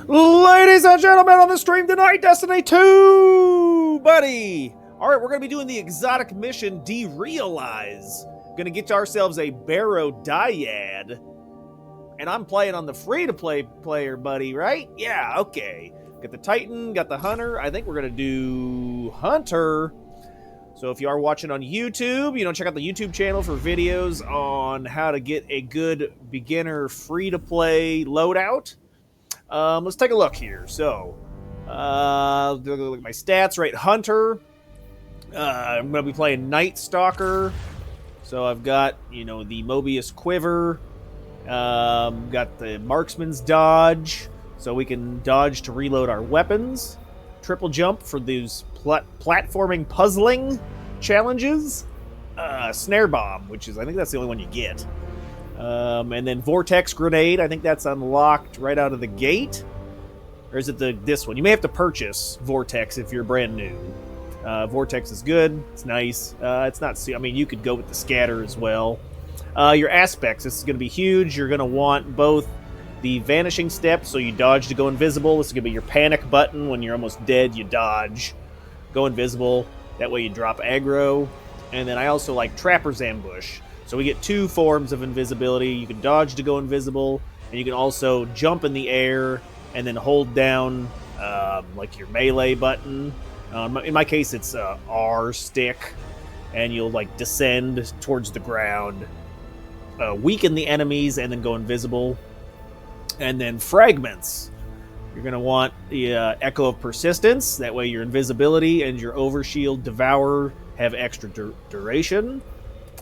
Ladies and gentlemen, on the stream tonight, Destiny 2, buddy. All right, we're going to be doing the exotic mission, Derealize. Going to get ourselves a Barrow-Dyad. And I'm playing on the free-to-play player, buddy, right? Yeah, okay. Got the Titan, got the Hunter. I think we're going to do Hunter. So if you are watching on YouTube, check out the YouTube channel for videos on how to get a good beginner free-to-play loadout. Let's take a look here. So, look at my stats, right? Hunter. I'm going to be playing Night Stalker. So I've got, the Mobius Quiver. Got the Marksman's Dodge. So we can dodge to reload our weapons. Triple Jump for these platforming puzzling challenges. Snare Bomb, which is, I think that's the only one you get. And then Vortex Grenade, I think that's unlocked right out of the gate. Or is it this one? You may have to purchase Vortex if you're brand new. Vortex is good. It's nice. It's not... you could go with the Scatter as well. Your aspects, this is going to be huge. You're going to want both the Vanishing Step, so you dodge to go invisible. This is going to be your panic button. When you're almost dead, you dodge. Go invisible. That way you drop aggro. And then I also like Trapper's Ambush. So we get two forms of invisibility. You can dodge to go invisible, and you can also jump in the air and then hold down like your melee button. In my case, it's R stick, and you'll descend towards the ground, weaken the enemies, and then go invisible. And then Fragments. You're going to want the Echo of Persistence. That way your invisibility and your Overshield Devourer have extra duration.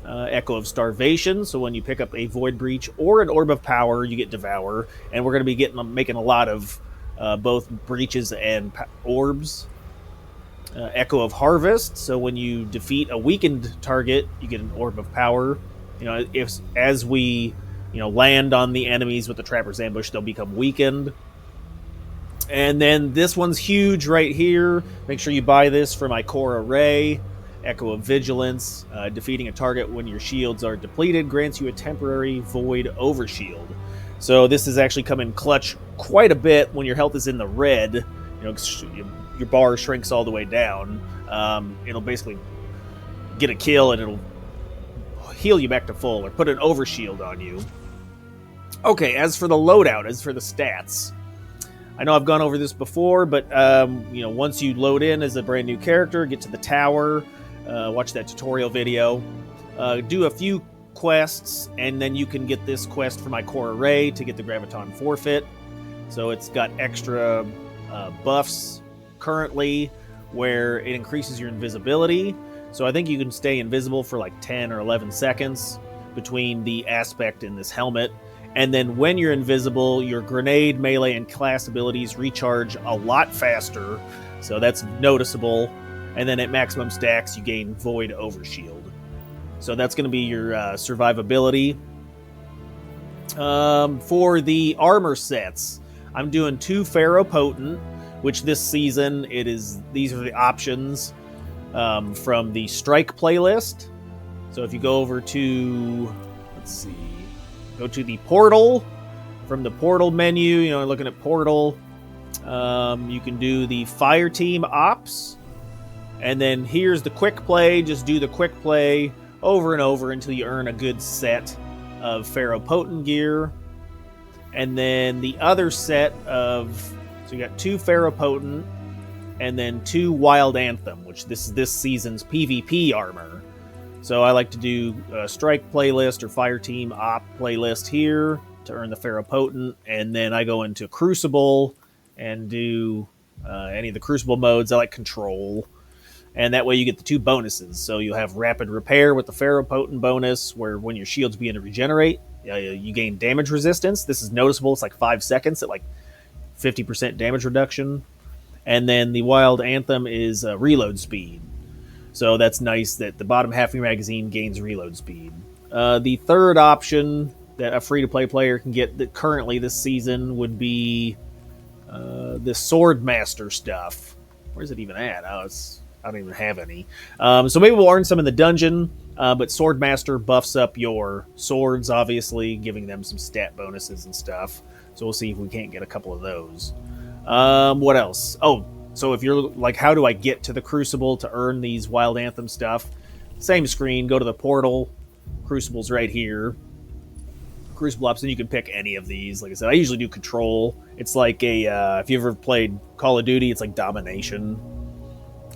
Echo of Starvation, so when you pick up a Void Breach or an Orb of Power, you get Devour, and we're going to be making a lot of both Breaches and Orbs. Echo of Harvest, so when you defeat a weakened target, you get an Orb of Power. As we land on the enemies with the Trapper's Ambush, they'll become weakened. And then this one's huge right here. Make sure you buy this for my core array. Echo of Vigilance. Defeating a target when your shields are depleted grants you a temporary Void Overshield. So this is actually come in clutch quite a bit when your health is in the red. Your bar shrinks all the way down. It'll basically get a kill and it'll heal you back to full or put an Overshield on you. Okay, as for the loadout, as for the stats, I know I've gone over this before, but once you load in as a brand new character, get to the tower, watch that tutorial video, do a few quests, and then you can get this quest for my core array to get the Graviton Forfeit. So it's got extra buffs currently where it increases your invisibility. So I think you can stay invisible for 10 or 11 seconds between the aspect and this helmet. And then when you're invisible, your grenade, melee, and class abilities recharge a lot faster. So that's noticeable. And then at maximum stacks, you gain Void Overshield. So that's going to be your survivability. For the armor sets, I'm doing 2 Pharaoh Potent, which this season, these are the options from the Strike playlist. So if you go over to, go to the portal. From the portal menu, looking at portal, you can do the fire team ops. And then here's the quick play. Just do the quick play over and over until you earn a good set of Pharaoh Potent gear. And then the other set of, so you got 2 Pharaoh Potent and then 2 Wild Anthem, which this is this season's PvP armor. So I like to do a Strike playlist or Fire Team Op playlist here to earn the Pharaoh Potent, and then I go into Crucible and do any of the Crucible modes. I like Control, and that way you get the 2 bonuses. So you'll have Rapid Repair with the Pharaoh Potent bonus, where when your shield's begin to regenerate, you gain damage resistance. This is noticeable. It's 5 seconds at 50% damage reduction. And then the Wild Anthem is reload speed. So that's nice that the bottom half of your magazine gains reload speed. The third option that a free-to-play player can get currently this season would be the Sword Master stuff. Where's it even at? I don't even have any. So maybe we'll earn some in the dungeon, but Sword Master buffs up your swords, obviously, giving them some stat bonuses and stuff. So we'll see if we can't get a couple of those. What else? Oh, so if you're like, how do I get to the Crucible to earn these Wild Anthem stuff? Same screen, go to the portal. Crucible's right here. Crucible Ops, and you can pick any of these. Like I said, I usually do Control. It's like a, if you ever played Call of Duty, it's like Domination.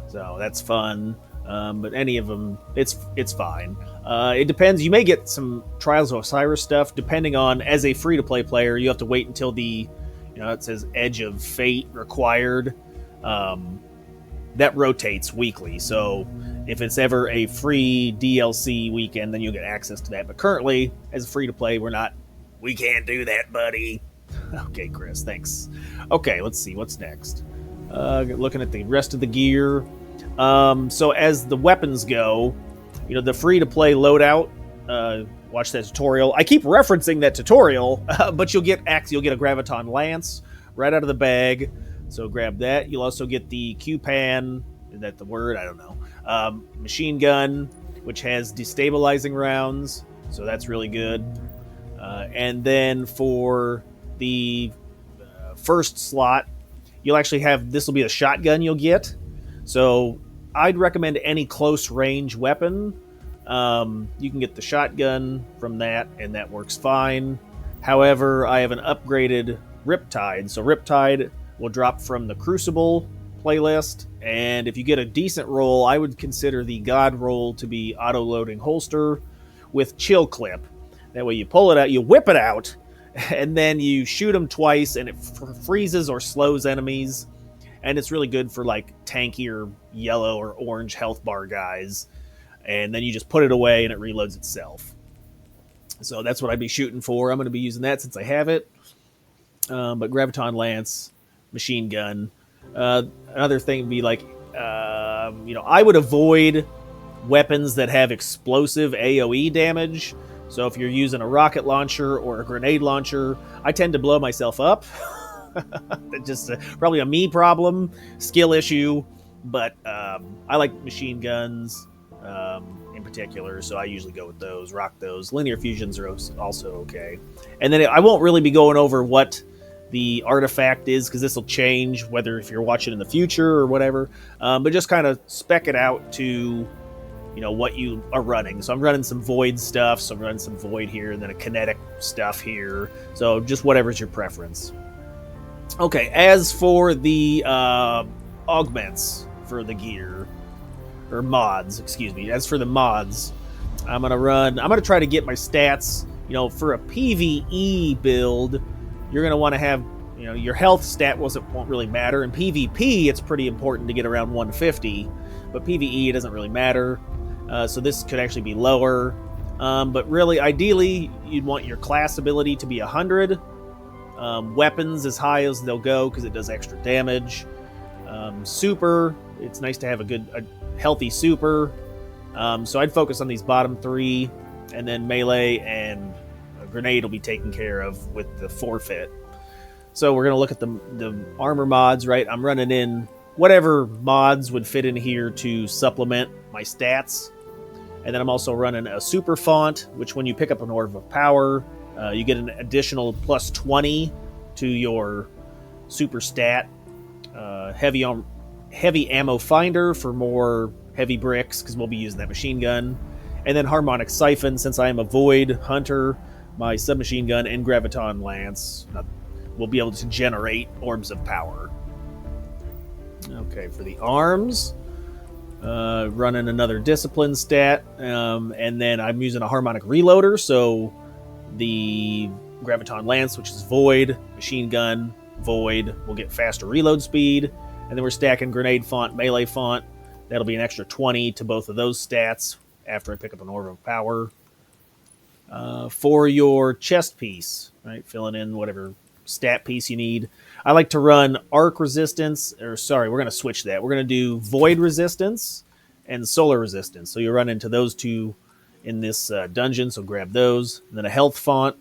So that's fun. But any of them, it's fine. It depends. You may get some Trials of Osiris stuff, depending on, as a free-to-play player, you have to wait until the, it says Edge of Fate required. That rotates weekly. So if it's ever a free DLC weekend, then you'll get access to that. But currently, as a free-to-play, we can't do that, buddy. Okay, Chris, thanks. Okay, let's see, what's next? Looking at the rest of the gear. So as the weapons go, the free-to-play loadout, watch that tutorial. I keep referencing that tutorial, but you'll get a Graviton Lance right out of the bag. So grab that. You'll also get the Q-Pan. Is that the word? I don't know. Machine gun, which has destabilizing rounds. So that's really good. And then for the first slot, you'll actually have, this will be a shotgun you'll get. So I'd recommend any close range weapon. You can get the shotgun from that, and that works fine. However, I have an upgraded Riptide. So Riptide will drop from the Crucible playlist, and if you get a decent roll, I would consider the God roll to be auto-loading holster with chill clip. That way you pull it out, you whip it out, and then you shoot them twice, and it freezes or slows enemies, and it's really good for like tankier yellow or orange health bar guys, and then you just put it away and it reloads itself. So that's what I'd be shooting for. I'm going to be using that since I have it. But Graviton Lance, machine gun. Another thing would be like, I would avoid weapons that have explosive AoE damage. So if you're using a rocket launcher or a grenade launcher, I tend to blow myself up. That's just probably a me problem, skill issue. But I like machine guns in particular, so I usually go with those, rock those. Linear fusions are also okay. And then I won't really be going over what the artifact is, because this will change whether if you're watching in the future or whatever, but just kind of spec it out to what you are running. So I'm running some void stuff, so I'm running some void here, and then a kinetic stuff here, so just whatever's your preference. Okay, as for the augments for the gear, or mods, excuse me, as for the mods, I'm gonna try to get my stats, for a PvE build. You're going to want to have, your health stat won't really matter. In PvP, it's pretty important to get around 150, but PvE, it doesn't really matter. So this could actually be lower. But really, ideally, you'd want your class ability to be 100. Weapons as high as they'll go because it does extra damage. Super, it's nice to have a healthy super. So I'd focus on these bottom three, and then melee and grenade will be taken care of with the forfeit. So we're going to look at the armor mods, right? I'm running in whatever mods would fit in here to supplement my stats. And then I'm also running a super font, which when you pick up an Orb of Power, you get an additional plus 20 to your super stat. Heavy ammo finder for more heavy bricks, because we'll be using that machine gun. And then harmonic siphon, since I am a void hunter, my submachine gun and Graviton Lance will be able to generate orbs of power. Okay, for the arms, running another discipline stat, and then I'm using a harmonic reloader, so the Graviton Lance, which is void, machine gun, void, will get faster reload speed, and then we're stacking grenade font, melee font. That'll be an extra 20 to both of those stats after I pick up an Orb of Power. For your chest piece, right, filling in whatever stat piece you need, I like to run arc resistance, we're going to switch that. We're going to do void resistance and solar resistance. So you run into those two in this dungeon, so grab those. And then a health font.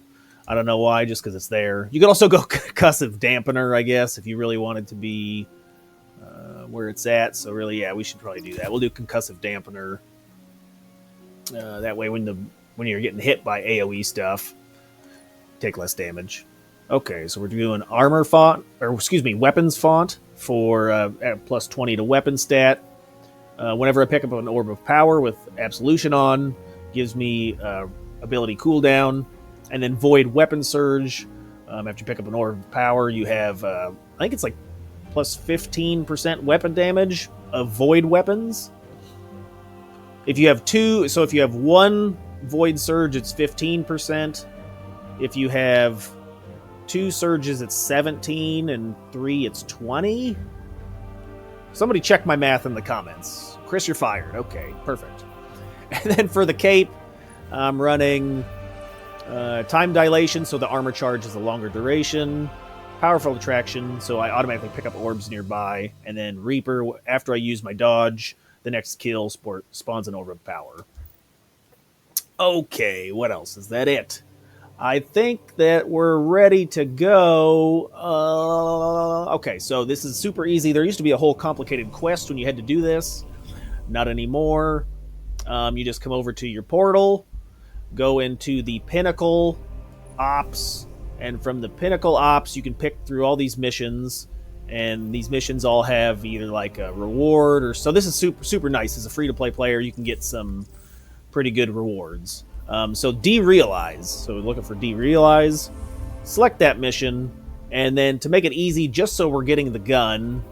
I don't know why, just because it's there. You could also go concussive dampener, I guess, if you really wanted to be where it's at. So really, yeah, we should probably do that. We'll do concussive dampener. That way when you're getting hit by AoE stuff, take less damage. Okay, so we're doing armor font, or excuse me, weapons font for plus 20 to weapon stat. Whenever I pick up an orb of power with absolution on, gives me ability cooldown, and then void weapon surge. After you pick up an orb of power, you have I think it's like plus 15% weapon damage of void weapons. If you have two, so if you have one void surge, it's 15%. If you have two surges, it's 17, and three, it's 20. Somebody check my math in the comments. Chris, you're fired. Okay, perfect. And then for the cape, I'm running time dilation, so the armor charge is a longer duration. Powerful attraction, so I automatically pick up orbs nearby. And then Reaper, after I use my dodge, the next kill spawns an orb of power. Okay, what else? Is that it? I think that we're ready to go. Okay, so this is super easy. There used to be a whole complicated quest when you had to do this. Not anymore. You just come over to your portal, go into the Pinnacle Ops, and from the Pinnacle Ops, you can pick through all these missions, and these missions all have either like a reward or so. This is super nice. As a free-to-play player, you can get some pretty good rewards. So Derealize. So we're looking for Derealize. Select that mission, and then to make it easy, just so we're getting the gun,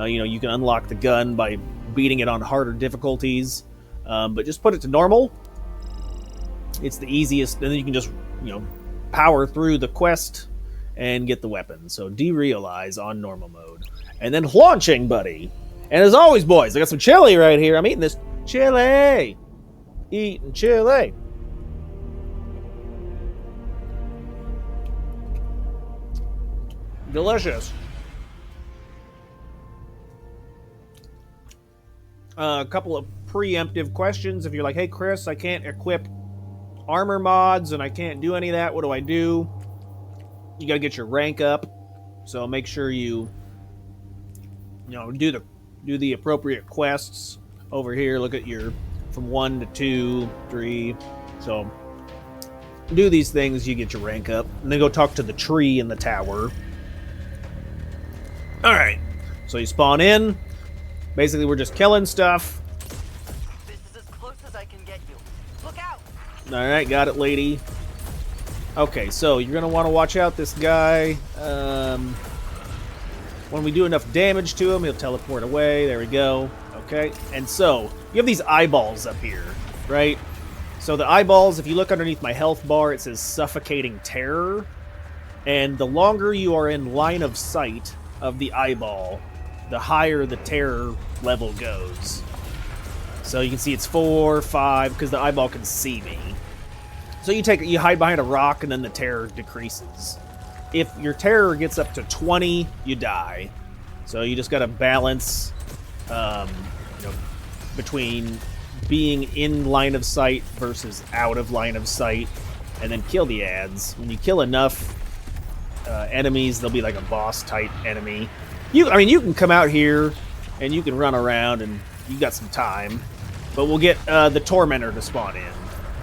you can unlock the gun by beating it on harder difficulties. But just put it to normal. It's the easiest, and then you can just power through the quest and get the weapon. So Derealize on normal mode, and then launching, buddy. And as always, boys, I got some chili right here. I'm eating this chili. Eating chili. Delicious. A couple of preemptive questions. If you're like, hey, Chris, I can't equip armor mods and I can't do any of that, what do I do? You got to get your rank up. So make sure you do the appropriate quests over here. Look at your from 1 to 2, 3. So do these things, you get your rank up, and then go talk to the tree in the tower. All right, so you spawn in. Basically, we're just killing stuff. This is as close as I can get you. Look out! All right, got it, lady. Okay, so you're gonna want to watch out this guy. When we do enough damage to him, he'll teleport away. There we go. Okay, and so you have these eyeballs up here, right? So the eyeballs, if you look underneath my health bar, it says Suffocating Terror. And the longer you are in line of sight of the eyeball, the higher the terror level goes. So you can see it's 4, 5, because the eyeball can see me. So you hide behind a rock, and then the terror decreases. If your terror gets up to 20, you die. So you just got to balance, between being in line of sight versus out of line of sight, and then kill the ads. When you kill enough enemies, they'll be like a boss type enemy. You can come out here and you can run around and you got some time, but we'll get the Tormentor to spawn in.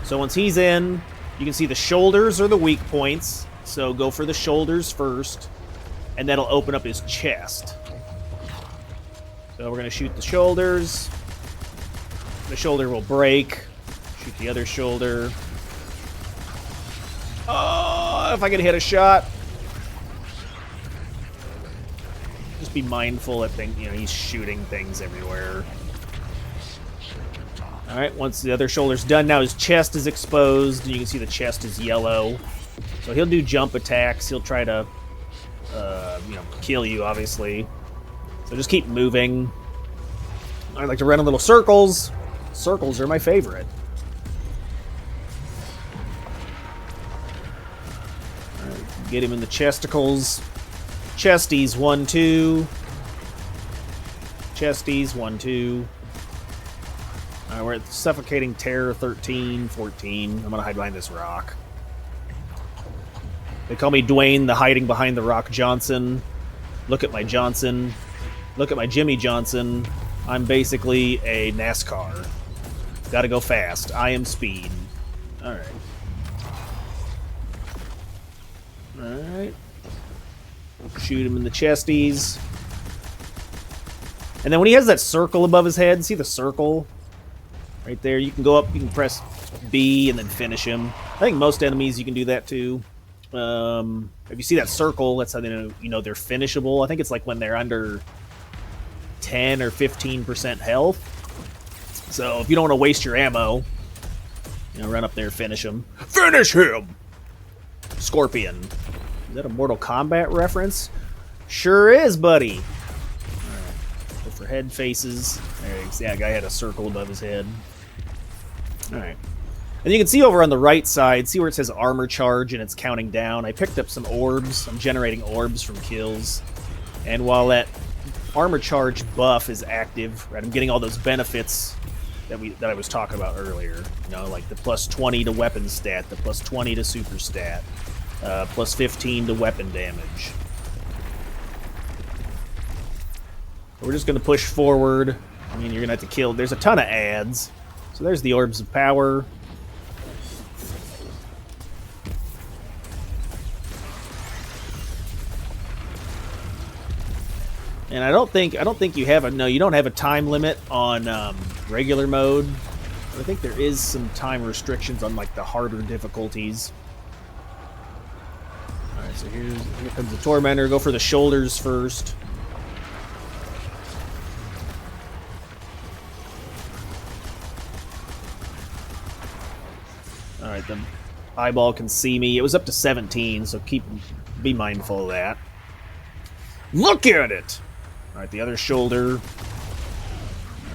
So once he's in, you can see the shoulders are the weak points. So go for the shoulders first, and that'll open up his chest. So we're gonna shoot the shoulders. The shoulder will break. Shoot the other shoulder. Oh, if I can hit a shot. Just be mindful of things, he's shooting things everywhere. Alright, once the other shoulder's done, now his chest is exposed, and you can see the chest is yellow. So he'll do jump attacks, he'll try to, kill you, obviously. So just keep moving. I like to run in little circles. Circles are my favorite. Alright, get him in the chesticles. Chesties, 1, 2. Chesties, 1, 2. Alright, we're at Suffocating Terror, 13, 14. I'm gonna hide behind this rock. They call me Dwayne, the hiding behind the rock Johnson. Look at my Johnson. Look at my Jimmy Johnson. I'm basically a NASCAR. Gotta go fast. I am speed. Alright. Alright. Shoot him in the chesties. And then when he has that circle above his head, see the circle? Right there, you can go up, you can press B and then finish him. I think most enemies you can do that too. If you see that circle, that's how they know, you know they're finishable. I think it's like when they're under 10 or 15% health. So if you don't want to waste your ammo, you know, run up there and finish him. Finish him! Scorpion. Is that a Mortal Kombat reference? Sure is, buddy. Alright. Go for head faces. There you see that guy had a circle above his head. Alright. And you can see over on the right side, see where it says armor charge and it's counting down. I picked up some orbs. I'm generating orbs from kills. And while that armor charge buff is active, right, I'm getting all those benefits that I was talking about earlier. You know, like the plus 20 to weapon stat, the plus 20 to super stat, plus 15 to weapon damage. We're just going to push forward. I mean, you're going to have to kill. There's a ton of ads. So there's the orbs of power. And I don't think you have a you don't have a time limit on regular mode. But I think there is some time restrictions on like the harder difficulties. All right, so here comes the Tormentor. Go for the shoulders first. All right, the eyeball can see me. It was up to 17, so be mindful of that. Look at it. All right, the other shoulder.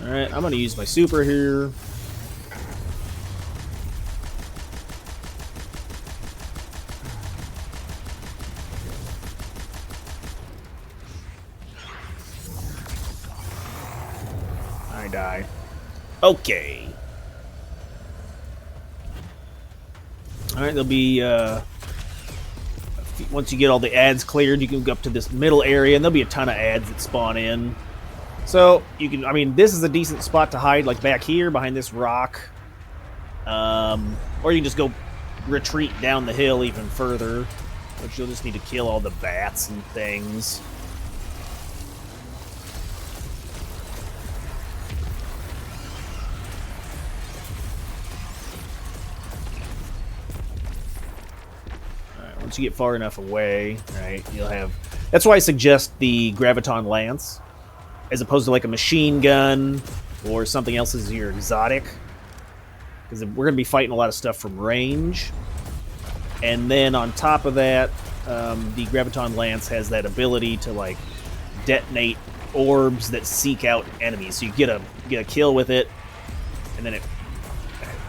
All right, I'm going to use my super here. I die. Okay. All right, there'll be once you get all the ads cleared, you can go up to this middle area, and there'll be a ton of ads that spawn in. So you can, I mean, this is a decent spot to hide, like back here behind this rock, or you can just go retreat down the hill even further, which you'll just need to kill all the bats and things. Once you get far enough away, right, you'll have... That's why I suggest the Graviton Lance, as opposed to like a machine gun or something else as your exotic. Because we're going to be fighting a lot of stuff from range. And then on top of that, the Graviton Lance has that ability to like detonate orbs that seek out enemies. So you get a kill with it, and then it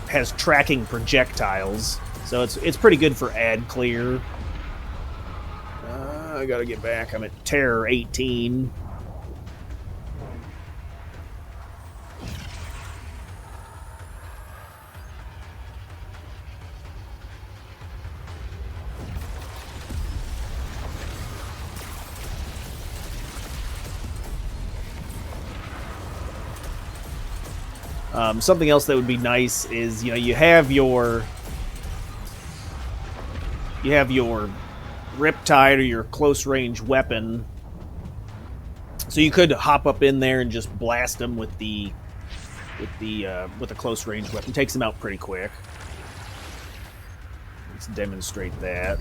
has tracking projectiles. So it's pretty good for ad clear. I gotta get back. I'm at Terror 18. Something else that would be nice is, you know, you have your Riptide or your close range weapon, so you could hop up in there and just blast them with a close range weapon. Takes them out pretty quick. Let's demonstrate that.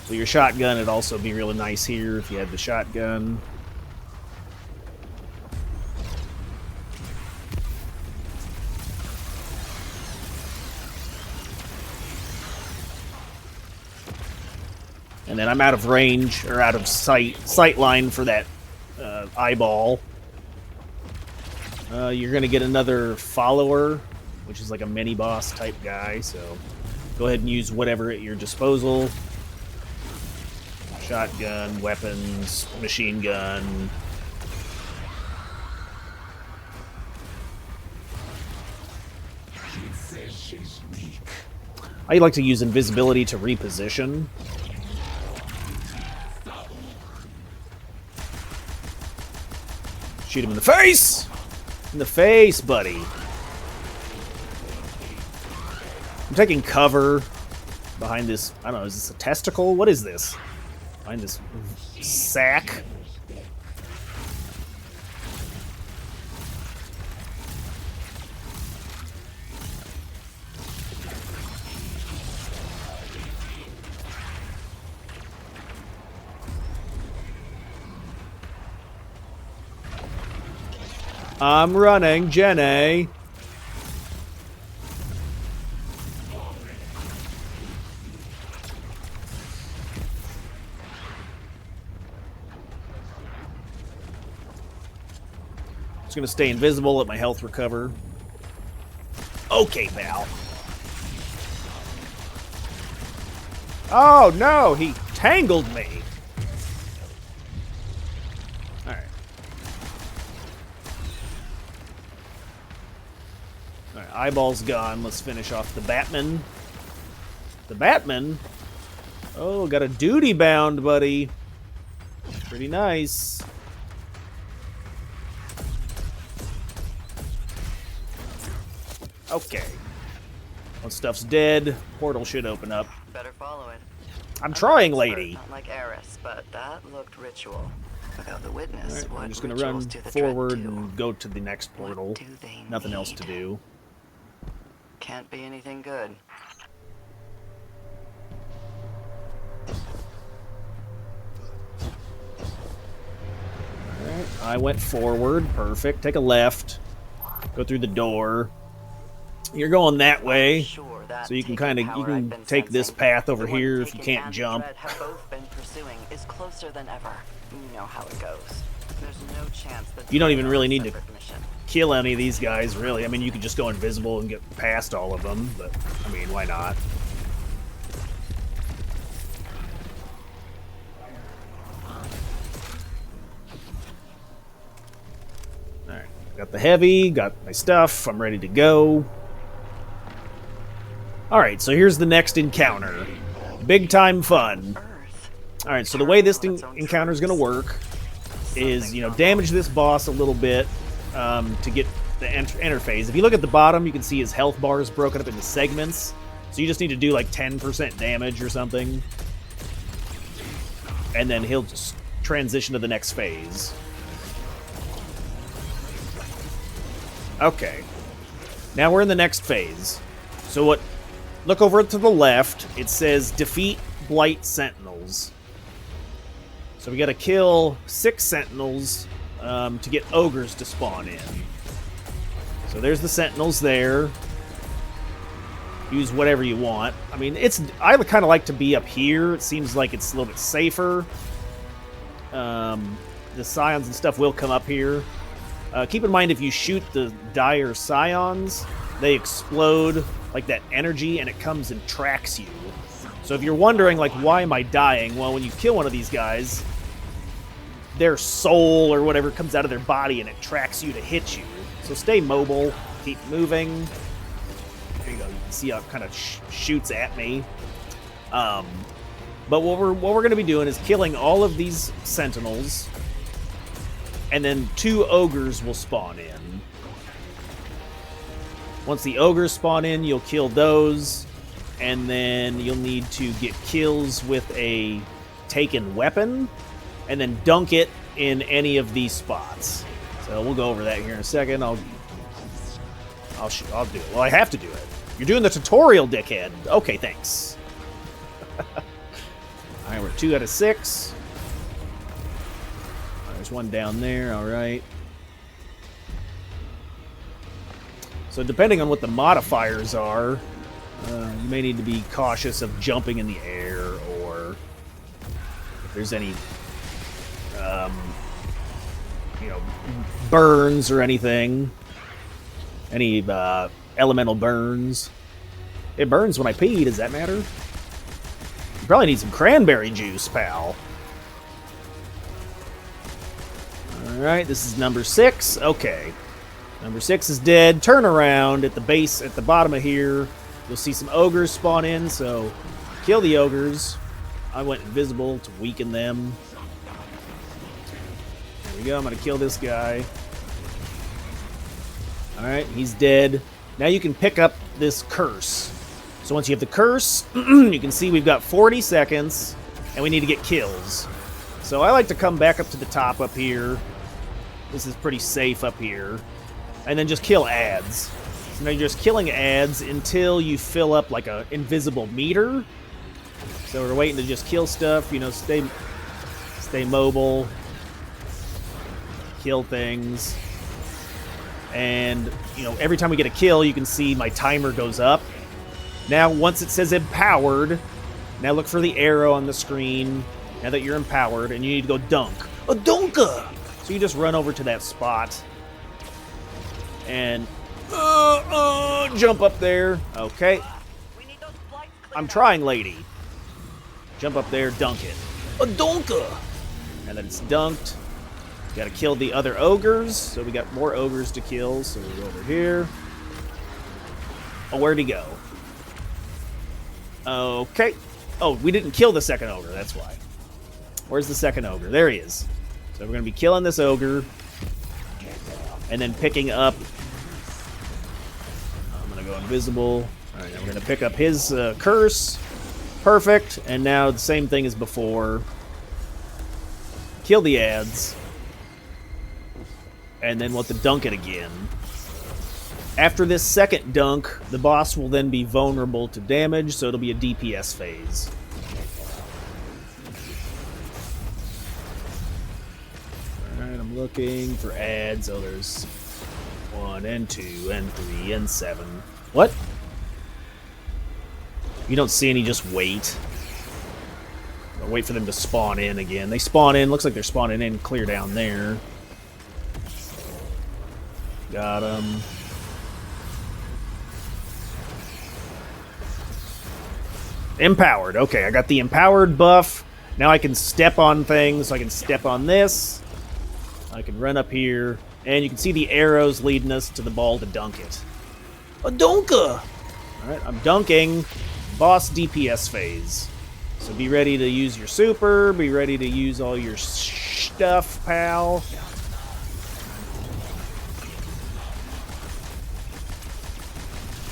So your shotgun would also be really nice here if you had the shotgun. And then I'm out of range, or out of sight line for that eyeball. You're going to get another follower, which is like a mini-boss type guy, so go ahead and use whatever at your disposal. Shotgun, weapons, machine gun. I like to use invisibility to reposition. Shoot him in the face! In the face, buddy. I'm taking cover behind this. I don't know, is this a testicle? What is this? Behind this sack. I'm running, Jenny. Just gonna stay invisible, let my health recover. Okay, pal. Oh no, he tangled me. Alright. Alright, eyeball's gone. Let's finish off the Batman. The Batman? Oh, got a duty bound, buddy. Pretty nice. Okay. Once stuff's dead, portal should open up. Better follow it. I'm trying, lady. Not like Heresy, but that looked ritual. Without the witness, Right, what I'm just gonna rituals run do the forward Dread do? and go to the next portal. What do they Nothing else to need? do. Can't be anything good. Alright, I went forward. Perfect. Take a left. Go through the door. You're going that way. Sure, that So you can taken kind of power I've been take this sensing, path over the one here if you Taken can't and the jump. Dread have both been pursuing is closer than ever. You know how it goes. There's no chance that You don't they're even on really a need to separate mission. kill any of these guys, really. I mean, you could just go invisible and get past all of them, but, I mean, why not? Alright, got the heavy, got my stuff, I'm ready to go. Alright, so here's the next encounter. Big time fun. Earth. Alright, so the way this encounter is going to work is, you know, damage this boss a little bit to get the interface. If you look at the bottom, you can see his health bar is broken up into segments. So you just need to do like 10% damage or something. And then he'll just transition to the next phase. Okay. Now we're in the next phase. So what? Look over to the left. It says defeat blight sentinels. So we got to kill 6 sentinels to get ogres to spawn in. So there's the sentinels there. Use whatever you want. I mean, I would kind of like to be up here. It seems like it's a little bit safer. The scions and stuff will come up here. Keep in mind, if you shoot the dire scions, they explode like that energy, and it comes and tracks you. So if you're wondering, like, why am I dying? Well, when you kill one of these guys, their soul or whatever comes out of their body, and it tracks you to hit you. So stay mobile, keep moving. There you go. You can see how it kind of shoots at me. But what we're going to be doing is killing all of these sentinels, and then 2 ogres will spawn in. Once the ogres spawn in, you'll kill those, and then you'll need to get kills with a taken weapon, and then dunk it in any of these spots. So we'll go over that here in a second. I'll do it. Well, I have to do it. You're doing the tutorial, dickhead. Okay, thanks. Alright, we're 2 out of 6. There's one down there, alright. So depending on what the modifiers are, you may need to be cautious of jumping in the air, or if there's any, you know, burns or anything. Any elemental burns. It burns when I pee, does that matter? You probably need some cranberry juice, pal. Alright, this is number 6. Okay. Number 6 is dead. Turn around at the base, at the bottom of here. You'll see some ogres spawn in, so kill the ogres. I went invisible to weaken them. There we go. I'm going to kill this guy. Alright, he's dead. Now you can pick up this curse. So once you have the curse, you can see we've got 40 seconds, and we need to get kills. So I like to come back up to the top up here. This is pretty safe up here. And then just kill ads. So now you're just killing ads until you fill up like an invisible meter. So we're waiting to just kill stuff, you know, stay mobile, kill things. And, you know, every time we get a kill, you can see my timer goes up. Now, once it says empowered, now look for the arrow on the screen. Now that you're empowered, and you need to go dunk. A dunka! So you just run over to that spot. And, jump up there. Okay. I'm trying, lady. Jump up there, dunk it. A dunka! And then it's dunked. Gotta kill the other ogres. So we got more ogres to kill. So we go over here. Oh, where'd he go? Okay. Oh, we didn't kill the second ogre, that's why. Where's the second ogre? There he is. So we're going to be killing this ogre. And then picking up... I'm going to go invisible. Alright, now we're going to pick up his curse. Perfect. And now the same thing as before. Kill the ads. And then we'll have to dunk it again. After this second dunk, the boss will then be vulnerable to damage, so it'll be a DPS phase. Alright, I'm looking for ads. Oh, there's 1 and 2 and 3 and 7. What? You don't see any, just wait. I'll wait for them to spawn in again. They spawn in, looks like they're spawning in clear down there. Got him. Empowered. Okay, I got the empowered buff. Now I can step on things. So I can step on this. I can run up here. And you can see the arrows leading us to the ball to dunk it. A dunka! Alright, I'm dunking. Boss DPS phase. So be ready to use your super. Be ready to use all your stuff, pal.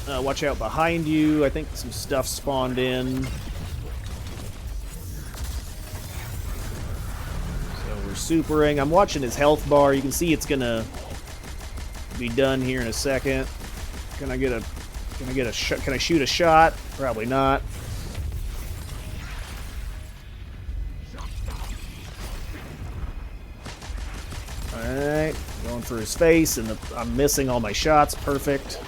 Watch out behind you. I think some stuff spawned in. So we're supering. I'm watching his health bar. You can see it's gonna be done here in a second. Can I get a shot? Can I shoot a shot? Probably not. Alright. Going for his face, and I'm missing all my shots. Perfect.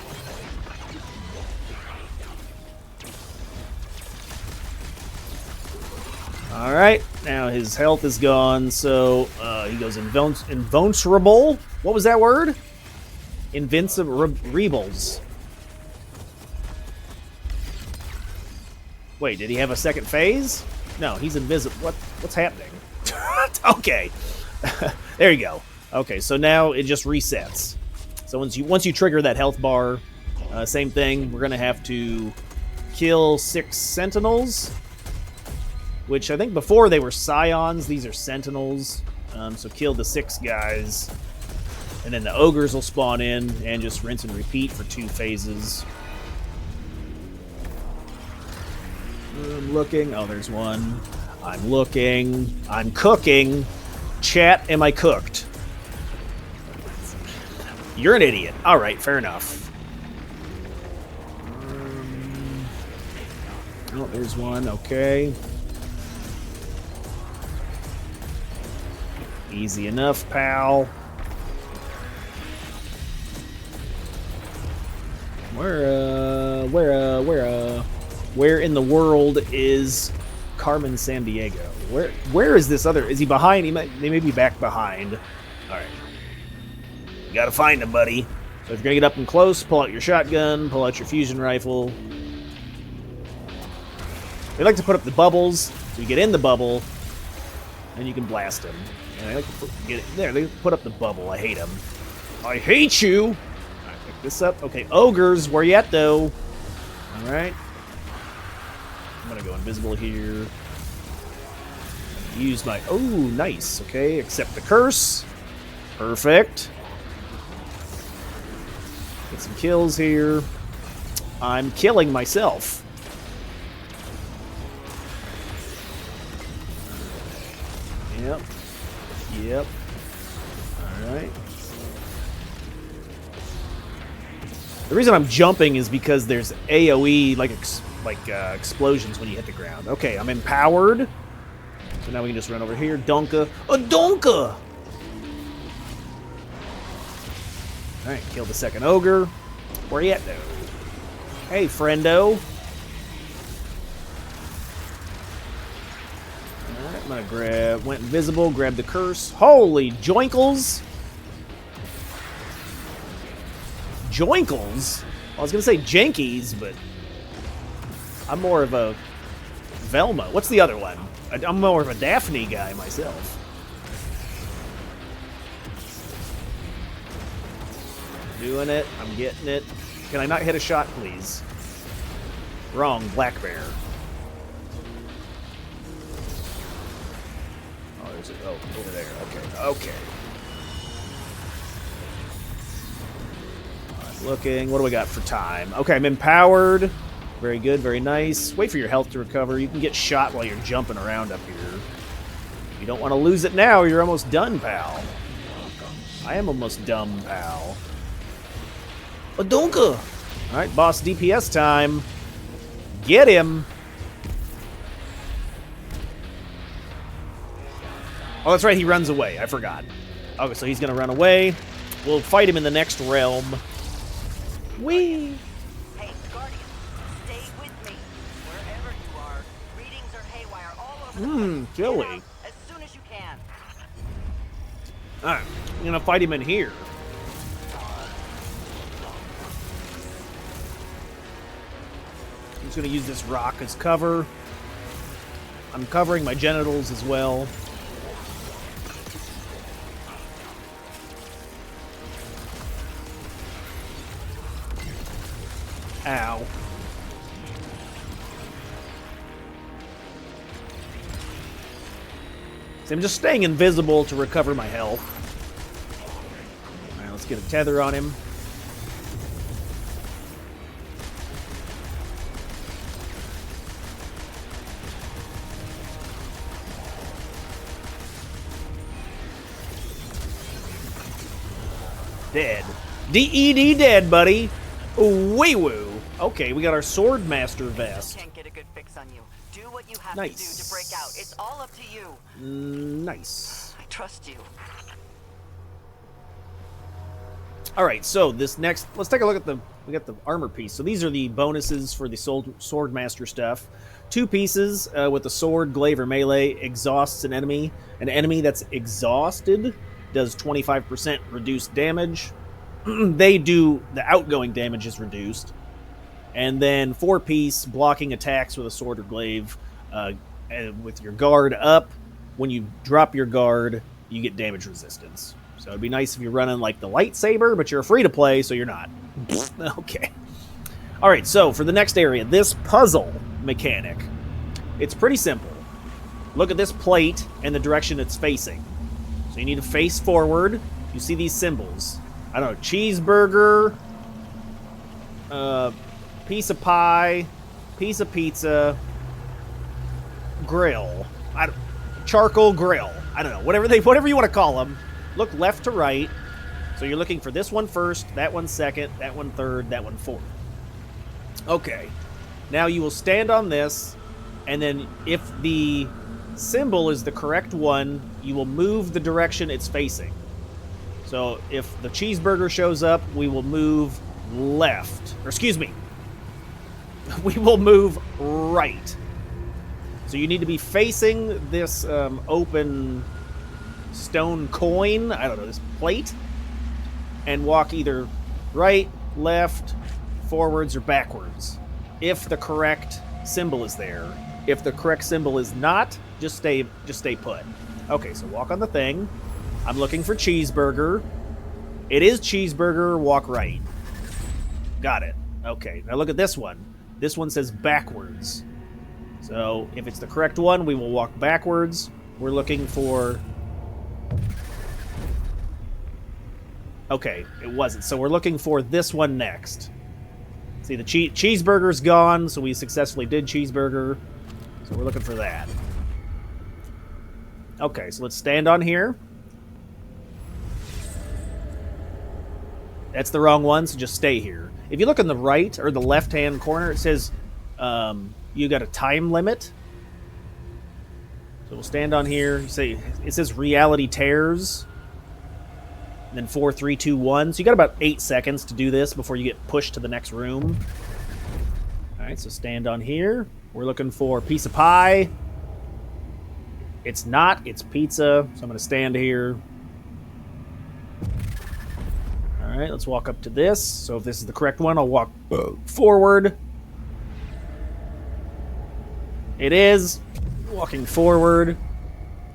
Alright, now his health is gone, so he goes invulnerable. What was that word? Invincibles. Wait, did he have a second phase? No, he's invisible. What's happening? Okay. There you go. Okay, so now it just resets. So once you trigger that health bar, same thing. We're gonna have to kill 6 sentinels. Which I think before they were scions, these are sentinels. So kill the 6 guys. And then the ogres will spawn in and just rinse and repeat for 2 phases. I'm looking. Oh, there's one. I'm looking. I'm cooking. Chat, am I cooked? You're an idiot. Alright, fair enough. Oh, there's one. Okay. Easy enough, pal. Where in the world is Carmen Sandiego? Where is this other? Is he behind? They may be back behind. All right, you gotta find him, buddy. So if you're gonna get up and close, pull out your shotgun, pull out your fusion rifle. They like to put up the bubbles, so you get in the bubble, and you can blast him. And I like to get it there. They put up the bubble. I hate them. I hate you. All right, pick this up. Okay, ogres. Where you at, though? All right. I'm gonna go invisible here. Use my... Oh, nice. Okay, accept the curse. Perfect. Get some kills here. I'm killing myself. Yep. Yep. Alright. The reason I'm jumping is because there's AoE, explosions when you hit the ground. Okay, I'm empowered. So now we can just run over here. Donka. A Donka! Alright, kill the second ogre. Where you at, though? Hey, friendo. Alright, I'm gonna went invisible, grab the curse. Holy joinkles! Joinkles? I was gonna say jankies, but I'm more of a Velma. What's the other one? I'm more of a Daphne guy myself. Doing it. I'm getting it. Can I not hit a shot, please? Wrong. Black bear. Oh, there's a... Oh, over there. Okay. Okay. Looking. What do we got for time? Okay, I'm empowered. Very good. Very nice. Wait for your health to recover. You can get shot while you're jumping around up here. You don't want to lose it now. You're almost done, pal. I am almost dumb, pal. Adonka! Alright, boss DPS time. Get him! Oh, that's right, he runs away. I forgot. Okay, so he's gonna run away. We'll fight him in the next realm. Whee! Hey, Guardian, stay with me. Wherever you are, readings are haywire all over the place. Joey. Get out as soon as you can. Alright, I'm gonna fight him in here. I'm just gonna use this rock as cover. I'm covering my genitals as well. Ow. So I'm just staying invisible to recover my health. Alright, let's get a tether on him. Dead. D-E-D dead, buddy. Wee-woo. Okay, we got our Swordmaster vest. Can't get a good fix on you. Do what you have Nice. to do to break out. It's all up to you. Nice. I trust you. Alright, so this next... Let's take a look at the... We got the armor piece. So these are the bonuses for the Swordmaster stuff. 2 pieces with the sword, glaive, or melee exhausts an enemy. An enemy that's exhausted does 25% reduced damage. They do... The outgoing damage is reduced. And then 4-piece blocking attacks with a sword or glaive with your guard up. When you drop your guard, you get damage resistance. So it'd be nice if you're running like the lightsaber, but you're free to play, so you're not. Okay. Alright, so for the next area, this puzzle mechanic. It's pretty simple. Look at this plate and the direction it's facing. So you need to face forward. You see these symbols. I don't know, cheeseburger, piece of pie, piece of pizza, grill, charcoal grill. I don't know, whatever you want to call them. Look left to right. So you're looking for this one first, that one second, that one third, that one fourth. Okay. Now you will stand on this, and then if the symbol is the correct one, you will move the direction it's facing. So if the cheeseburger shows up, we will move left. Or excuse me. We will move right. So you need to be facing this open stone coin, I don't know, this plate, and walk either right, left, forwards, or backwards. If the correct symbol is there. If the correct symbol is not, just stay put. Okay, so walk on the thing. I'm looking for cheeseburger. It is cheeseburger, walk right. Got it. Okay, now look at this one. This one says backwards. So if it's the correct one, we will walk backwards. We're looking for Okay, it wasn't. So we're looking for this one next. See, the cheeseburger's gone, so we successfully did cheeseburger. So we're looking for that. Okay, so let's stand on here. That's the wrong one, so just stay here. If you look in the right or the left-hand corner, it says you got a time limit. So we'll stand on here. Say it says reality tears. And then 4, 3, 2, 1. So you got about 8 seconds to do this before you get pushed to the next room. All right, so stand on here. We're looking for a piece of pie. It's not. It's pizza. So I'm going to stand here. All right, let's walk up to this. So if this is the correct one, I'll walk forward. It is. Walking forward.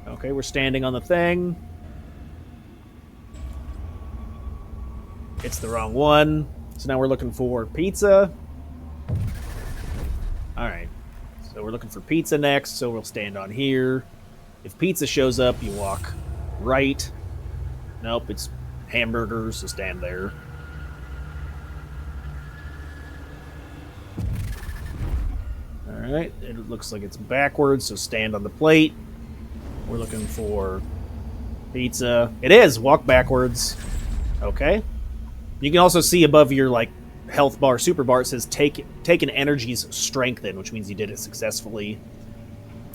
Okay, we're standing on the thing. It's the wrong one. So now we're looking for pizza. Alright. So we're looking for pizza next, so we'll stand on here. If pizza shows up, you walk right. Nope, it's hamburgers, so stand there. Alright, it looks like it's backwards, so stand on the plate. We're looking for pizza. It is! Walk backwards. Okay. You can also see above your like health bar, super bar, it says taken energies strengthen, which means you did it successfully.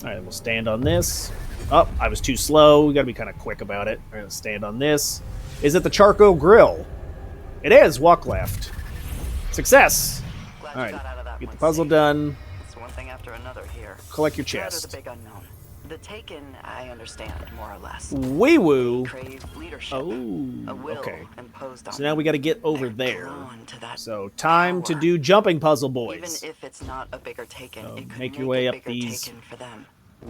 All right, we'll stand on this. Oh, I was too slow. We got to be kind of quick about it. All right, let's stand on this. Is it the charcoal grill? It is. Walk left. Success. Glad All you got out of right, that get the one puzzle safe. done. It's one thing after another here. Collect your Dread of chest. the big unknown. The Taken, I understand more or less. Wee woo. Crave leadership. Oh, A will okay. imposed on So now we got to get over They're there. drawn to that So time to power. do jumping puzzle, Even boys. if it's not a bigger Taken, it could make your way a up bigger these Taken for them.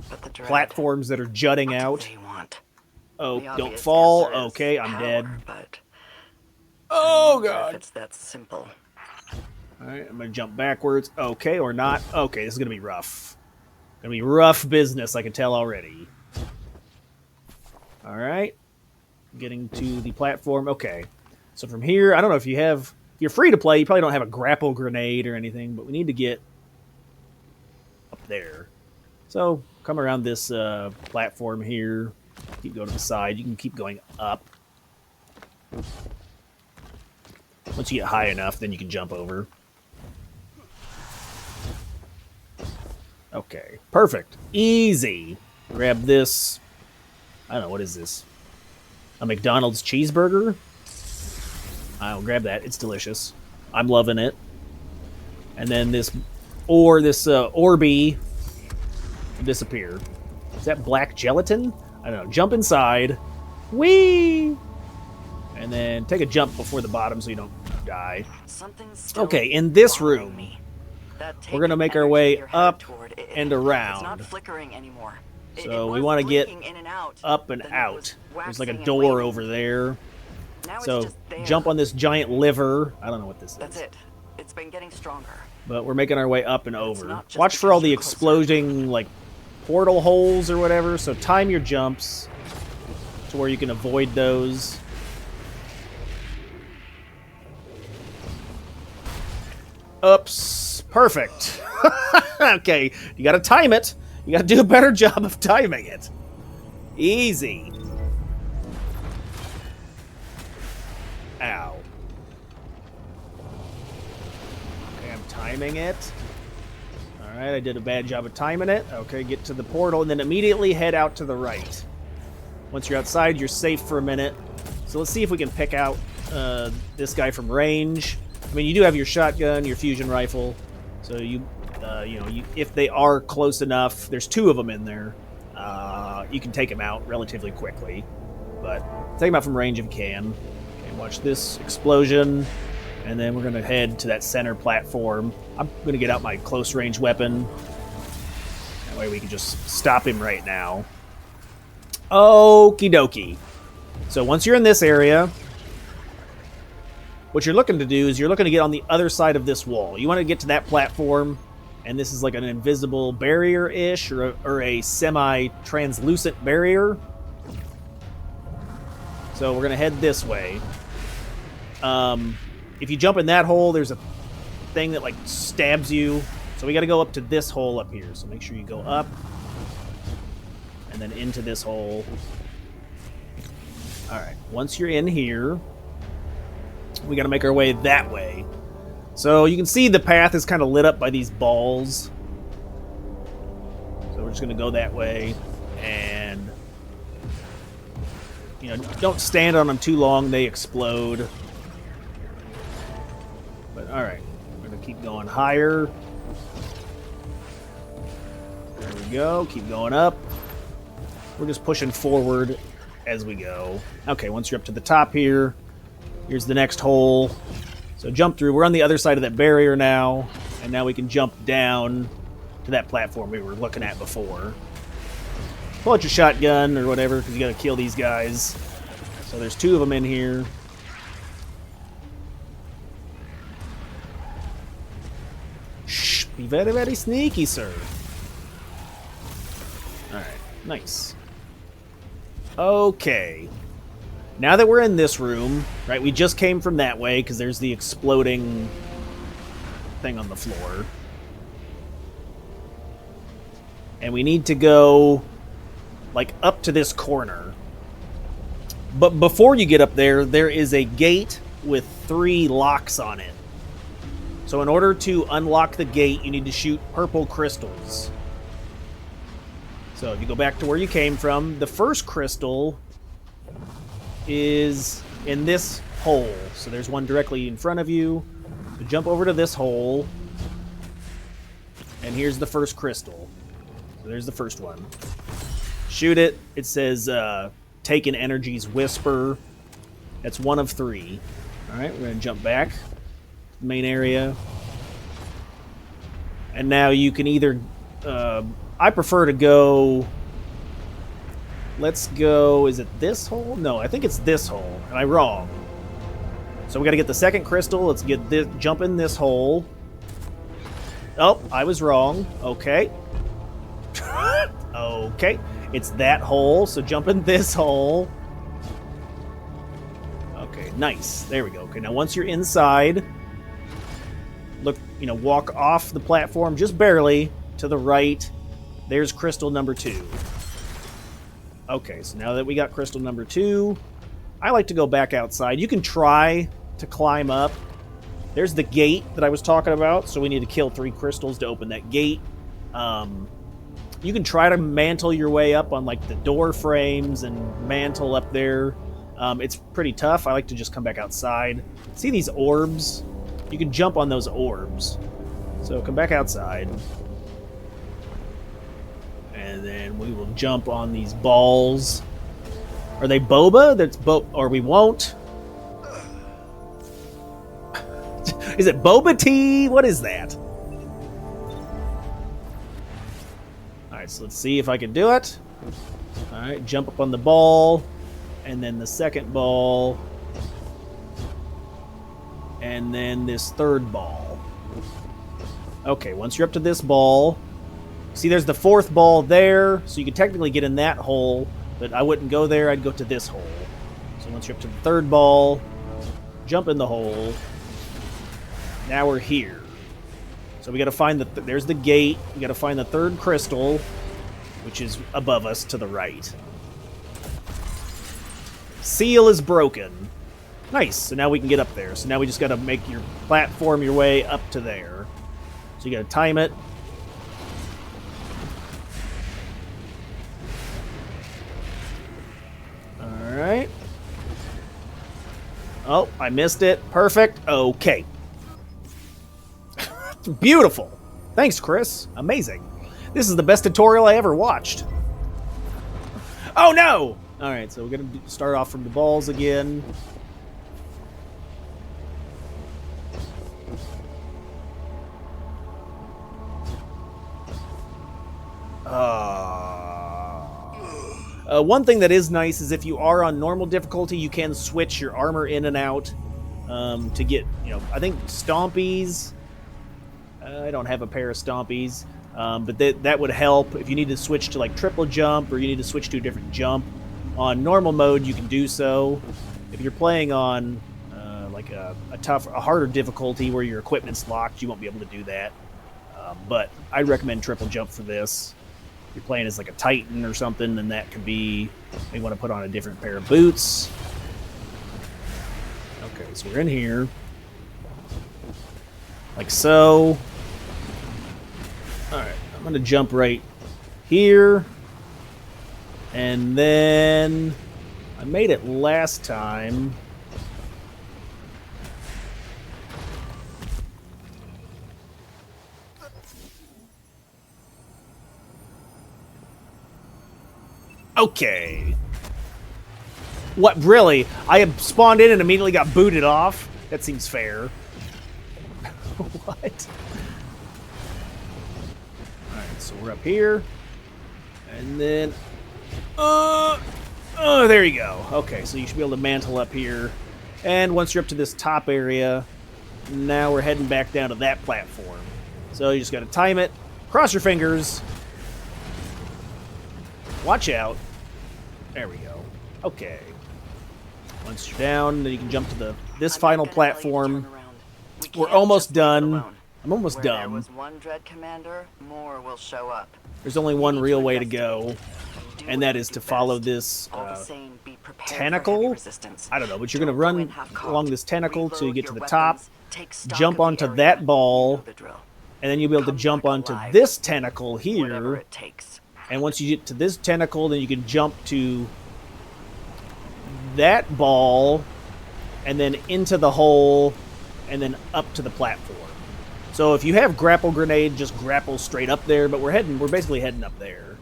But the Dread, Platforms that are jutting what do out. they want? Oh, The don't obvious fall. answer is Okay, I'm power, dead. But Oh, I wonder God. if it's that simple. All right, I'm going to jump backwards. Okay, or not. Okay, this is going to be rough. Going to be rough business, I can tell already. All right. Getting to the platform. Okay. So from here, I don't know if you have... If you're free to play, you probably don't have a grapple grenade or anything, but we need to get up there. So come around this platform here. Keep going to the side. You can keep going up. Once you get high enough, then you can jump over. Okay, perfect. Easy. Grab this. I don't know, what is this? A McDonald's cheeseburger? I'll grab that. It's delicious. I'm loving it. And then this Orby will disappear. Is that black gelatin? I don't know. Jump inside. Whee! And then take a jump before the bottom so you don't die. Something's still Okay, in this bothering room, me. That we're going to Taken make our energy way you're headed up toward, and It's around. not flickering anymore. So It we was want to get blinking in and out, up and then it out. was There's like a waxing and door waning. over there. Now it's So just there. jump on this giant liver. I don't know what this That's is. it. It's been getting stronger. But we're making our way up and It's over. not just Watch for all because the you're closer. exploding like portal holes or whatever. So time your jumps to where you can avoid those. Oops. Perfect. Okay, you gotta time it. You gotta do a better job of timing it. Easy. Ow. Okay, I'm timing it. Alright, I did a bad job of timing it. Okay, get to the portal and then immediately head out to the right. Once you're outside, you're safe for a minute. So let's see if we can pick out this guy from range. I mean, you do have your shotgun, your fusion rifle, so you know, if they are close enough, there's 2 of them in there. You can take them out relatively quickly, but take them out from range if you can. Okay, watch this explosion, and then we're gonna head to that center platform. I'm gonna get out my close range weapon. That way we can just stop him right now. Okie dokie. So once you're in this area, what you're looking to do is you're looking to get on the other side of this wall. You want to get to that platform, and this is like an invisible barrier-ish or a semi-translucent barrier. So we're going to head this way. If you jump in that hole, there's a thing that like stabs you. So we got to go up to this hole up here. So make sure you go up and then into this hole. All right. Once you're in here, we got to make our way that way. So you can see the path is kind of lit up by these balls. So we're just going to go that way. And, you know, don't stand on them too long. They explode. But, all right. We're going to keep going higher. There we go. Keep going up. We're just pushing forward as we go. Okay, once you're up to the top here, here's the next hole. So jump through. We're on the other side of that barrier now, and now we can jump down to that platform we were looking at before. Pull out your shotgun or whatever, because you got to kill these guys. So there's 2 of them in here. Shh, be very, very sneaky, sir. Alright, nice. Okay. Now that we're in this room, right, we just came from that way because there's the exploding thing on the floor. And we need to go, like, up to this corner. But before you get up there, there is a gate with 3 locks on it. So in order to unlock the gate, you need to shoot purple crystals. So if you go back to where you came from, the first crystal is in this hole. So there's one directly in front of you. So jump over to this hole. And here's the first crystal. So there's the first one. Shoot it. It says Taken Energy's Whisper. That's 1 of 3. Alright, we're going to jump back to the main area. And now you can either... I prefer to go... Let's go... Is it this hole? No, I think it's this hole. Am I wrong? So we got to get the second crystal. Let's get this... Jump in this hole. Oh, I was wrong. Okay. Okay. It's that hole, so jump in this hole. Okay, nice. There we go. Okay, now once you're inside... Look, you know, walk off the platform just barely to the right. There's crystal number 2. Okay, so now that we got crystal number 2, I like to go back outside. You can try to climb up. There's the gate that I was talking about, so we need to kill 3 crystals to open that gate. You can try to mantle your way up on, like, the door frames and mantle up there. It's pretty tough. I like to just come back outside. See these orbs? You can jump on those orbs. So come back outside. And then we will jump on these balls. Are they boba? That's or we won't. Is it boba tea? What is that? Alright, so let's see if I can do it. Alright, jump up on the ball. And then the second ball. And then this third ball. Okay, once you're up to this ball... See, there's the 4th ball there, so you can technically get in that hole, but I wouldn't go there, I'd go to this hole. So once you're up to the 3rd ball, jump in the hole. Now we're here. So we gotta find the... There's the gate. We gotta find the 3rd crystal, which is above us to the right. Seal is broken. Nice, so now we can get up there. So now we just gotta make your platform your way up to there. So you gotta time it. Alright. Oh, I missed it. Perfect. Okay. Beautiful. Thanks, Chris. Amazing. This is the best tutorial I ever watched. Oh, no! Alright, so we're going to start off from the balls again. One thing that is nice is if you are on normal difficulty, you can switch your armor in and out to get, you know, I think Stompies. I don't have a pair of Stompies, but that would help if you need to switch to like triple jump or you need to switch to a different jump. On normal mode, you can do so. If you're playing on like like a harder difficulty where your equipment's locked, you won't be able to do that. But I'd recommend triple jump for this. If you're playing as like a Titan or something, then that could be, you want to put on a different pair of boots. Okay, so we're in here. Like so. Alright, I'm going to jump right here. And then I made it last time. Okay. What, really? I had spawned in and immediately got booted off? That seems fair. What? Alright, so we're up here. And then... oh, there you go. Okay, so you should be able to mantle up here. And once you're up to this top area, now we're heading back down to that platform. So you just gotta time it, cross your fingers. Watch out. There we go. Okay. Once you're down, then you can jump to this final platform. We're almost done. I'm almost done. There was one dread commander, more will show up. There's only one real way to go, and that is to follow this tentacle. I don't know, but you're going to run along this tentacle till you get to the top, jump onto that ball, and then you'll be able to jump onto this tentacle here. And once you get to this tentacle, then you can jump to that ball, and then into the hole, and then up to the platform. So if you have grapple grenade, just grapple straight up there, but we're basically heading up there.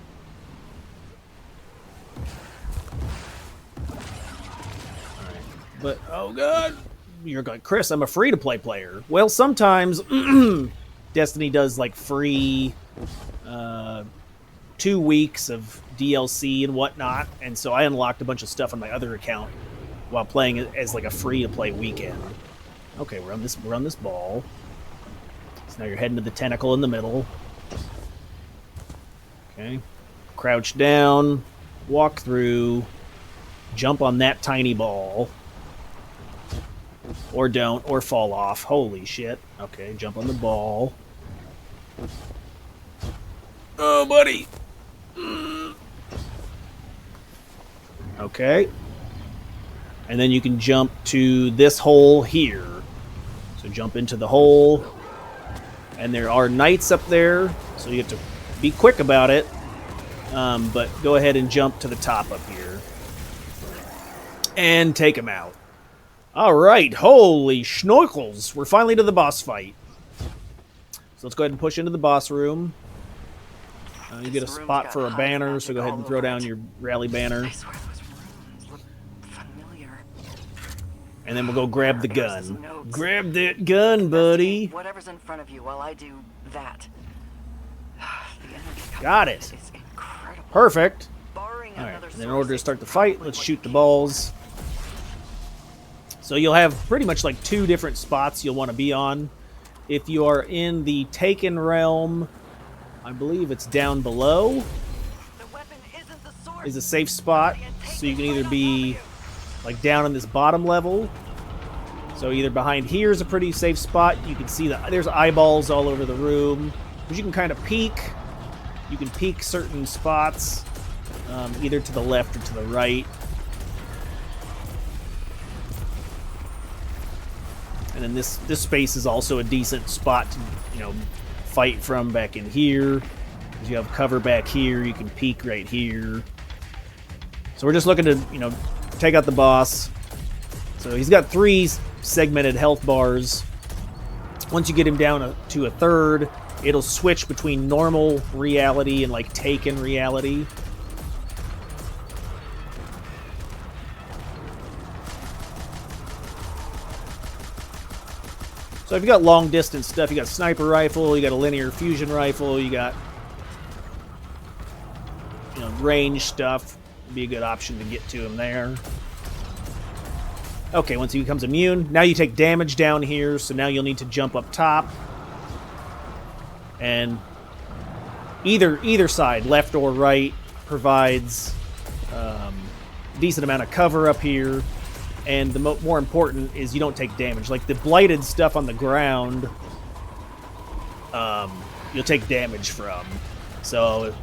Alright. But, oh god, you're going, Chris, I'm a free-to-play player. Well, sometimes Destiny does like free 2 weeks of DLC and whatnot, and so I unlocked a bunch of stuff on my other account while playing it as like a free-to-play weekend. Okay, we're on this ball. So now you're heading to the tentacle in the middle. Okay. Crouch down, walk through, jump on that tiny ball. Or don't, or fall off. Holy shit. Okay, jump on the ball. Oh, buddy! Okay. And then you can jump to this hole here. So jump into the hole. And there are knights up there, so you have to be quick about it. But go ahead and jump to the top up here. And take them out. Alright, holy schnorkels. We're finally to the boss fight. So let's go ahead and push into the boss room. You get a spot for a banner, so go ahead and throw down your rally banner. And then we'll go grab the gun. Grab that gun, buddy. Whatever's in front of you while I do that. Got it. Perfect. Alright, and in order to start the fight, let's shoot the balls. So you'll have pretty much like 2 different spots you'll want to be on. If you are in the Taken realm, I believe it's down below is a safe spot. So you can either be like down in this bottom level. So either behind here is a pretty safe spot. You can see that there's eyeballs all over the room. But you can kind of peek. You can peek certain spots, either to the left or to the right. And then this space is also a decent spot to, fight from back in here. You have cover back here. You can peek right here. So we're just looking to, take out the boss. So he's got 3 segmented health bars. Once you get him down to a third, it'll switch between normal reality and like Taken reality. So if you got long distance stuff, you got a sniper rifle, you got a linear fusion rifle, you got range stuff, be a good option to get to him there. Okay, once he becomes immune, now you take damage down here, so now you'll need to jump up top. And either side, left or right, provides a decent amount of cover up here. and the more important is you don't take damage. Like the blighted stuff on the ground, you'll take damage from. So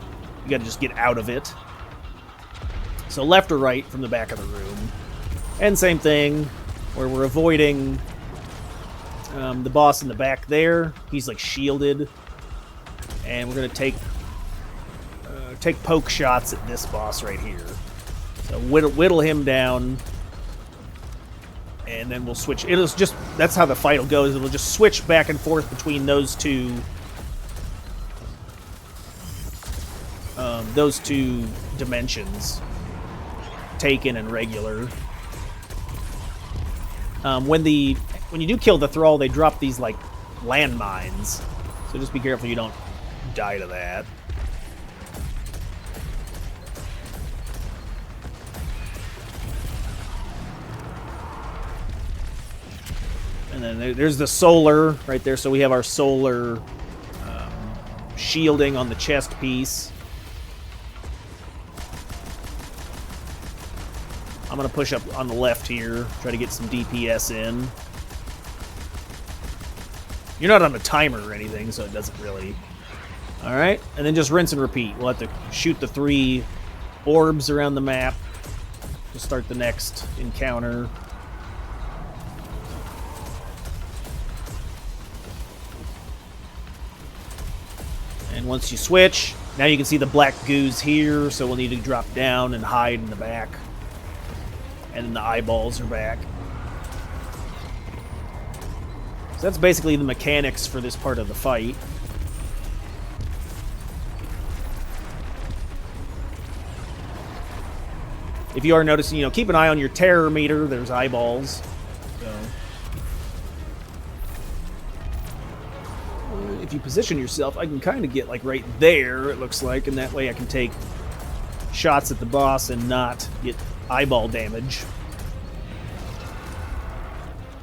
you got to just get out of it. So left or right from the back of the room. And same thing, where we're avoiding the boss in the back there. He's like shielded. And we're going to take poke shots at this boss right here. So whittle him down. And then we'll switch. That's how the fight will go. It'll just switch back and forth between those two dimensions. Taken and regular. When you do kill the thrall, they drop these like landmines. So just be careful you don't die to that. And then there's the solar right there. So we have our solar shielding on the chest piece. I'm going to push up on the left here, try to get some DPS in. You're not on a timer or anything, so it doesn't really... Alright, and then just rinse and repeat. We'll have to shoot the 3 orbs around the map to start the next encounter. And once you switch, now you can see the black goos here, so we'll need to drop down and hide in the back. And then the eyeballs are back. So that's basically the mechanics for this part of the fight. If you are noticing, keep an eye on your terror meter. There's eyeballs. So if you position yourself, I can kind of get like right there, it looks like, and that way I can take shots at the boss and not get eyeball damage.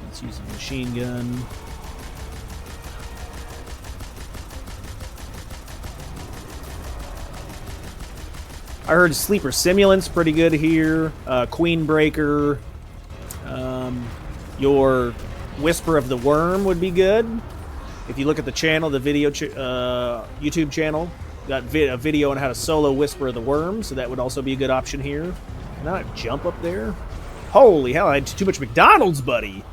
Let's use a machine gun. I heard Sleeper Simulant's pretty good here. Queen Breaker. Your Whisper of the Worm would be good. If you look at the channel, the video YouTube channel, got a video on how to solo Whisper of the Worm, so that would also be a good option here. Can I not jump up there? Holy hell, I had too much McDonald's, buddy.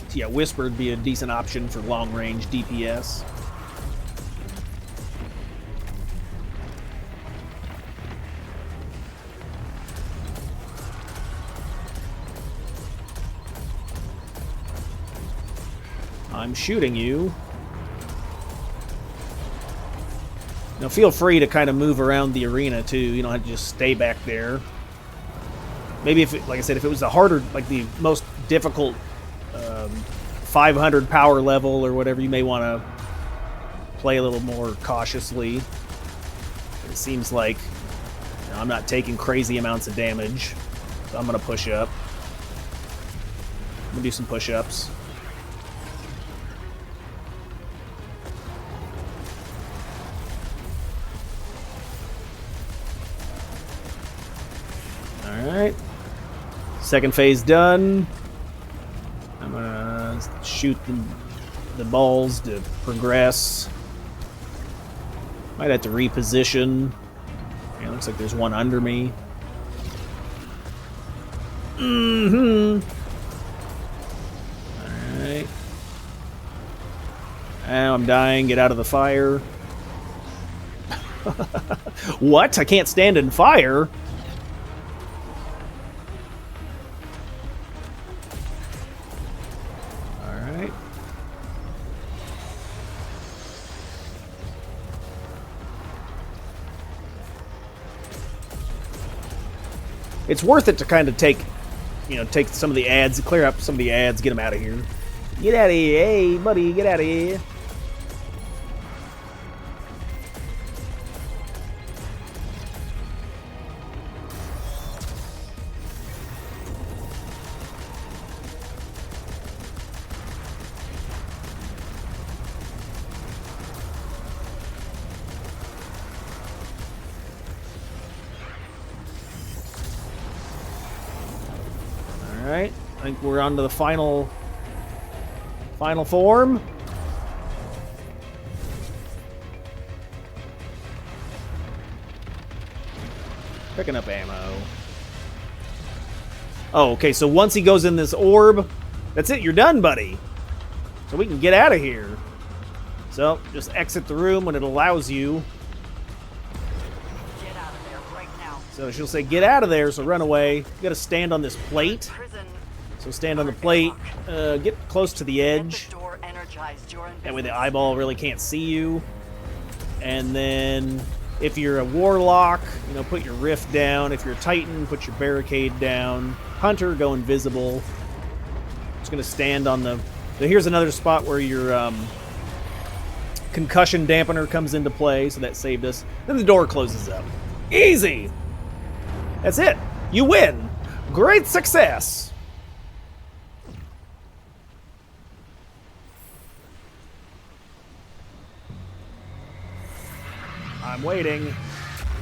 So yeah, Whisper would be a decent option for long-range DPS. I'm shooting you. Now feel free to kind of move around the arena too. You don't have to just stay back there. Maybe if, like I said, if it was the harder, like the most difficult 500 power level or whatever, you may want to play a little more cautiously. It seems like I'm not taking crazy amounts of damage, so I'm going to push up. I'm going to do some push-ups. Alright. Second phase done. I'm gonna shoot the balls to progress. Might have to reposition. Yeah, looks like there's one under me. Alright. Now I'm dying. Get out of the fire. What? I can't stand in fire? It's worth it to kind of take some of the ads, clear up some of the ads, get them out of here. Get out of here. Hey, buddy, get out of here. right, I think we're on to the final form. Picking up ammo. Oh, okay, so once he goes in this orb, that's it, you're done, buddy. So we can get out of here. So, just exit the room when it allows you. Get out of there right now. So she'll say, get out of there, so run away. You gotta stand on this plate. Prison. So stand on the plate, get close to the Get edge. the door energized. You're in That way the business. eyeball really can't see you. And then, if you're a warlock, you know, put your rift down. If you're a titan, put your barricade down. Hunter, go invisible. Just gonna stand on the... So here's another spot where your concussion dampener comes into play, so that saved us. Then the door closes up. Easy! That's it. You win. Great success. I'm waiting.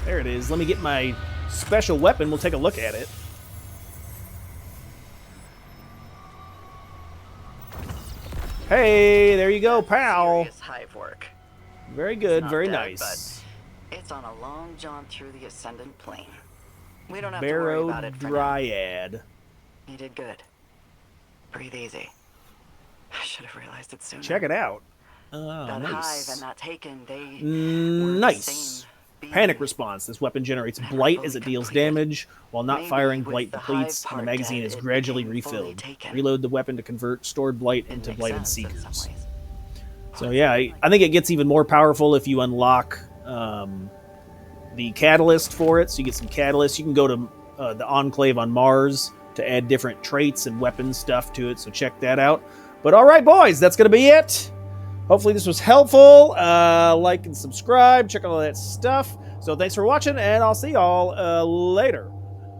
There it is. Let me get my special weapon. We'll take a look at it. Hey, there you go, pal. Serious hive work. Very good, Not very dead, nice. but it's on a long jaunt through the ascendant plane. We don't have to worry about it for now. Barrow-Dyad. You did good. Breathe easy. I should have realized it sooner. Check it out. Oh, That hive nice. and that taken, they were the Nice. same being. Panic response. This weapon generates blight as it deals damage. While not Maybe firing, with blight the depletes, hive and the part magazine dead, is it gradually became fully refilled. taken. Reload the weapon to convert stored blight It into makes blighted sense in seekers. some ways. So yeah, I think it gets even more powerful if you unlock the catalyst for it. So you get some catalyst. You can go to the Enclave on Mars to add different traits and weapon stuff to it. So check that out. But all right, boys, that's going to be it. Hopefully this was helpful. Like and subscribe. Check out all that stuff. So thanks for watching, and I'll see y'all later.